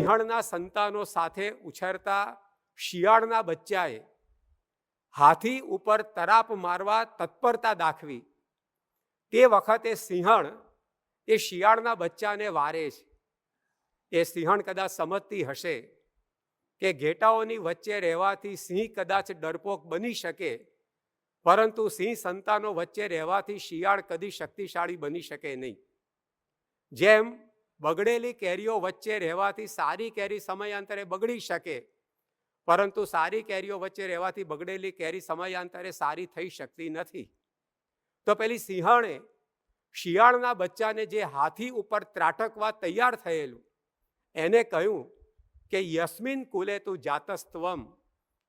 સિંહણના સંતાનો સાથે ઉછરતા શિયાળના બચ્ચાએ હાથી ઉપર તરાપ મારવા તત્પરતા દાખવી. તે વખતે સિંહણ એ શિયાળના બચ્ચાને વારે છે. એ સિંહણ કદાચ સમજતી હશે કે ઘેટાઓની વચ્ચે રહેવાથી સિંહ કદાચ ડરપોક બની શકે, પરંતુ સિંહ સંતાનો વચ્ચે રહેવાથી શિયાળ કદી શક્તિશાળી બની શકે નહીં. જેમ બગડેલી કેરીઓ વચ્ચે રહેવાથી સારી કેરી સમયાંતરે બગડી શકે, પરંતુ સારી કેરીઓ વચ્ચે રહેવાથી બગડેલી કેરી સમયાંતરે સારી થઈ શકતી નથી. તો પેલી સિંહણે શિયાળના બચ્ચાને જે હાથી ઉપર ત્રાટકવા તૈયાર થયેલું એને કહ્યું કે યસ્મિન કુલે તું જાતસ્ત્વમ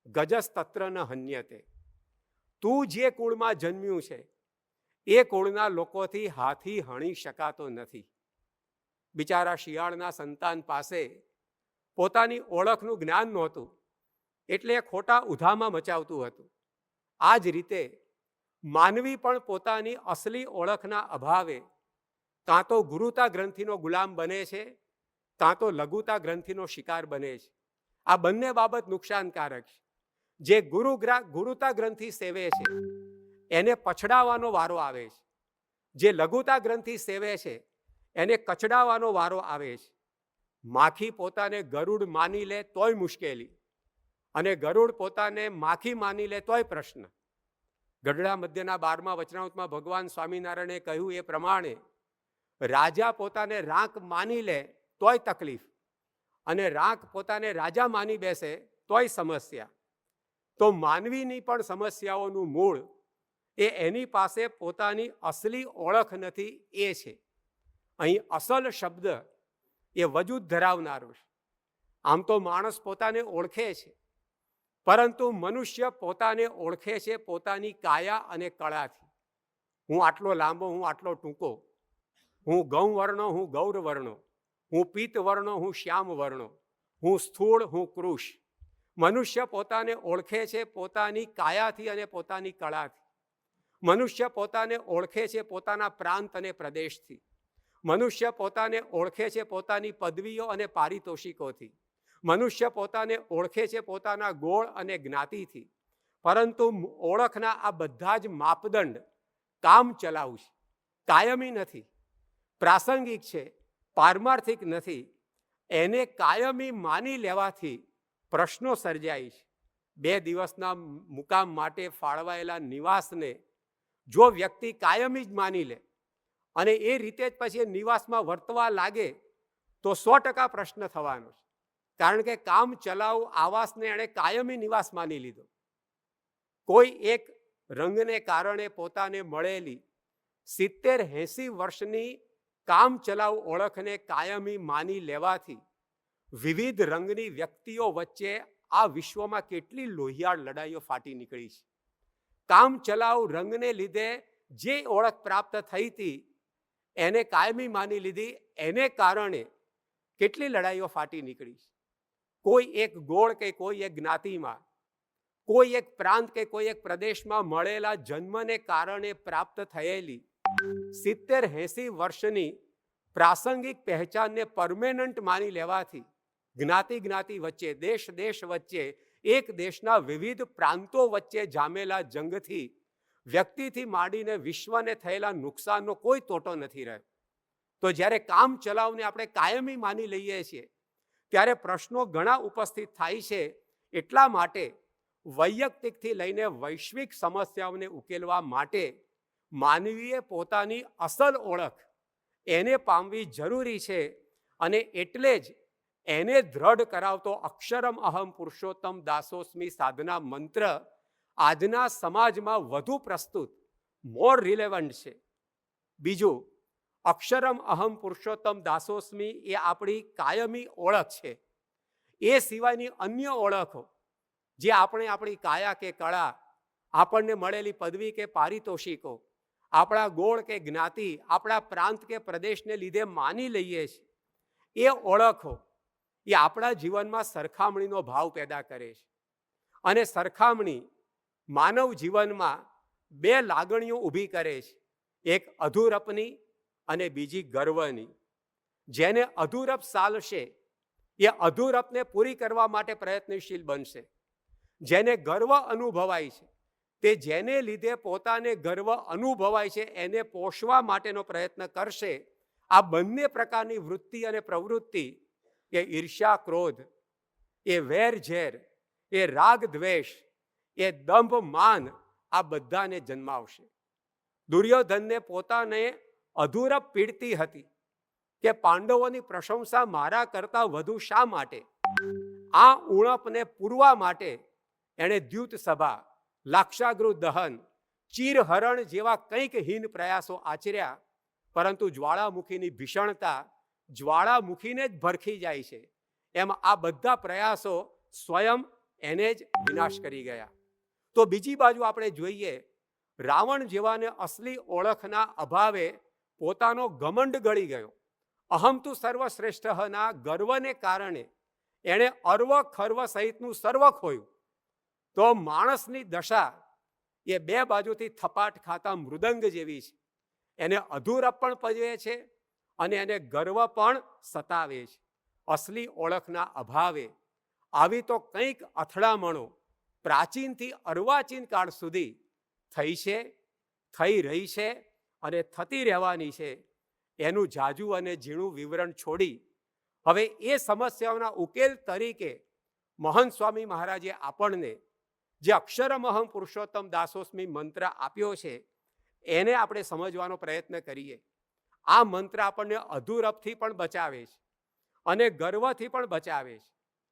ગજસ્તત્ર ન હન્યતે. તું જે કુળમાં જન્મ્યું છે એ કુળના લોકોથી હાથી હણી શકાતો નથી. બિચારા શિયાળના સંતાન પાસે પોતાની ઓળખનું જ્ઞાન નહોતું, એટલે ખોટા ઉધામાં મચાવતું હતું. આ જ રીતે માનવી પણ પોતાની અસલી ઓળખના અભાવે કાં તો ગુરુતા ગ્રંથિનો ગુલામ બને છે, કાં તો લઘુતા ગ્રંથિનો શિકાર બને છે. આ બંને બાબત નુકસાનકારક છે. જે ગુરુતા ગ્રંથિ સેવે છે એને પછડાવવાનો વારો આવે છે. જે લઘુતા ગ્રંથિ સેવે છે એને કચડાવવાનો વારો આવે છે. માખી પોતાને ગરુડ માની લે તોય મુશ્કેલી, અને ગરુડ પોતાને માખી માની લે તોય પ્રશ્ન. ગઢડા મધ્યના 12મા વચનામૃતમાં ભગવાન સ્વામિનારાયણે કહ્યું એ પ્રમાણે રાજા પોતાને રાંક માની લે તોય તકલીફ, અને રાંક પોતાને રાજા માની બેસે તોય સમસ્યા. તો માનવીની પણ સમસ્યાઓનું મૂળ એ એની પાસે પોતાની અસલી ઓળખ નથી એ છે. અહીં અસલ શબ્દ એ વજૂદ ધરાવનારો છે. આમ તો માણસ પોતાને ઓળખે છે, પરંતુ મનુષ્ય પોતાને ઓળખે છે પોતાની કાયા અને કળાથી. હું આટલો લાંબો, હું આટલો ટૂંકો, હું ગૌ વર્ણો, હું ગૌર વર્ણો, હું પિત્ત વર્ણો, હું શ્યામ વર્ણો, હું સ્થૂળ, હું કૃશ. મનુષ્ય પોતાને ઓળખે છે પોતાની કાયાથી અને પોતાની કળાથી. મનુષ્ય પોતાને ઓળખે છે પોતાના પ્રાંત અને પ્રદેશથી. મનુષ્ય પોતાને ઓળખે છે પોતાની પદવીઓ અને પારિતોષિકોથી. મનુષ્ય પોતાને ઓળખે છે પોતાના ગોળ અને જ્ઞાતિથી. પરંતુ ઓળખના આ બધા જ માપદંડ કામ ચલાઉ છે, કાયમી નથી, પ્રાસંગિક છે, પારમાર્થિક નથી. એને કાયમી માની લેવાથી પ્રશ્નો સર્જાય છે. 2 દિવસના મુકામ માટે ફાળવાયેલા નિવાસને જો વ્યક્તિ કાયમી જ માની લે અને એ રીતે જ પછી નિવાસમાં વર્તવા લાગે તો 100% પ્રશ્ન થવાનો છે. કારણ કે કામ ચલાઉ આવાસને એણે કાયમી નિવાસ માની લીધો. કોઈ એક રંગને કારણે પોતાને મળેલી 70-80 વર્ષની કામ ચલાઉ ઓળખને કાયમી માની લેવાથી વિવિધ રંગની વ્યક્તિઓ વચ્ચે આ વિશ્વમાં કેટલી લોહિયાળ લડાઈઓ ફાટી નીકળી છે. કામ ચલાઉ રંગને લીધે જે ઓળખ પ્રાપ્ત થઈ હતી એને કાયમી માની લીધી, એને કારણે કેટલી લડાઈઓ ફાટી નીકળી છે. કોઈ એક ગોળ કે કોઈ એક જ્ઞાતિમાં, કોઈ એક પ્રાંત કે કોઈ એક પ્રદેશમાં મળેલા જન્મને કારણે પ્રાપ્ત થયેલી 70-80 વર્ષની પ્રાસંગિક પહેચાનને પરમેનન્ટ માની લેવાથી જ્ઞાતિ વચ્ચે, દેશ વચ્ચે, એક દેશના વિવિધ પ્રાંતો વચ્ચે જામેલા જંગથી વ્યક્તિથી માંડીને વિશ્વને થયેલા નુકસાનનો કોઈ તોટો નથી રહ્યો. તો જ્યારે કામ ચલાવને આપણે કાયમી માની લઈએ છીએ ત્યારે પ્રશ્નો ઘણા ઉપસ્થિત થાય છે. એટલા માટે વૈયક્તિકથી લઈને વૈશ્વિક સમસ્યાઓને ઉકેલવા માટે માનવીએ પોતાની અસલ ઓળખ એને પામવી જરૂરી છે. અને એટલે જ એને દ્રઢ કરાવતો અક્ષરમ અહમ પુરુષોત્તમ દાસોસ્મી સાધના મંત્ર આજના સમાજમાં વધુ પ્રસ્તુત, મોર રિલેવન્ટ છે. બીજું, અક્ષરમ અહમ પુરુષોત્તમ દાસોસ્મી એ આપણી કાયમી ઓળખ છે. એ સિવાયની અન્ય ઓળખો જે આપણે આપણી કાયા કે કળા, આપણને મળેલી પદવી કે પારિતોષિકો, આપણા ગોળ કે જ્ઞાતિ, આપણા પ્રાંત કે પ્રદેશને લીધે માની લઈએ છીએ, એ ઓળખો એ આપણા જીવનમાં સરખામણીનો ભાવ પેદા કરે છે. અને સરખામણી માનવ જીવનમાં 2 લાગણીઓ ઊભી કરે છે. એક અધૂરપની અને બીજી ગર્વની. જેને અધૂરપ સાલશે એ અધૂરપને પૂરી કરવા માટે પ્રયત્નશીલ બનશે. જેને ગર્વ અનુભવાય છે, તે જેને લીધે પોતાને ગર્વ અનુભવાય છે એને પોષવા માટેનો પ્રયત્ન કરશે. આ બંને પ્રકારની વૃત્તિ અને પ્રવૃત્તિ, એ ઈર્ષ્યા ક્રોધ, એ વેર ઝેર, એ રાગ દ્વેષ, એ દંભ માન, આ બધાને જન્માવશે. દુર્યોધનને પોતાને અધૂરપ પીડતી હતી કે પાંડવોની પ્રશંસા મારા કરતા વધુ શા માટે. આ ઉણપને પૂરવા માટે એણે દ્યુત સભા, લાક્ષાગૃહ દહન, ચીરહરણ જેવા કંઈક હીન પ્રયાસો આચર્યા. પરંતુ જ્વાળામુખીની ભીષણતા જ્વાળામુખીને જ ભરખી જાય છે. એમ આ બધા પ્રયાસો સ્વયં એને જ વિનાશ કરી ગયા. તો બીજી બાજુ આપણે જોઈએ, રાવણ જેવાને અસલી ઓળખના અભાવે પોતાનો ઘમંડ ગળી ગયો. અહમ તુ સર્વશ્રેષ્ઠના ગર્વને કારણે એણે અર્વ ખર્વ સહિતનું સર્વ ખોયું. તો માણસની દશા એ બે બાજુથી થપાટ ખાતા મૃદંગ જેવી છે. એને અધૂરપ પણ પજવે છે અને એને ગર્વ પણ સતાવે છે. અસલી ઓળખના અભાવે આવી તો કંઈક અથડામણો પ્રાચીનથી અર્વાચીન કાળ સુધી થઈ છે, થઈ રહી છે અને થતી રહેવાની છે. એનું જાજુ અને ઝીણું વિવરણ છોડી હવે એ સમસ્યાઓના ઉકેલ તરીકે મહંત સ્વામી મહારાજે આપણને જે અક્ષરમહં પુરુષોત્તમ દાસોસ્મી મંત્ર આપ્યો છે એને આપણે સમજવાનો પ્રયત્ન કરીએ. આ મંત્ર આપણને અધૂરપથી પણ બચાવે છે અને ગર્વથી પણ બચાવે છે.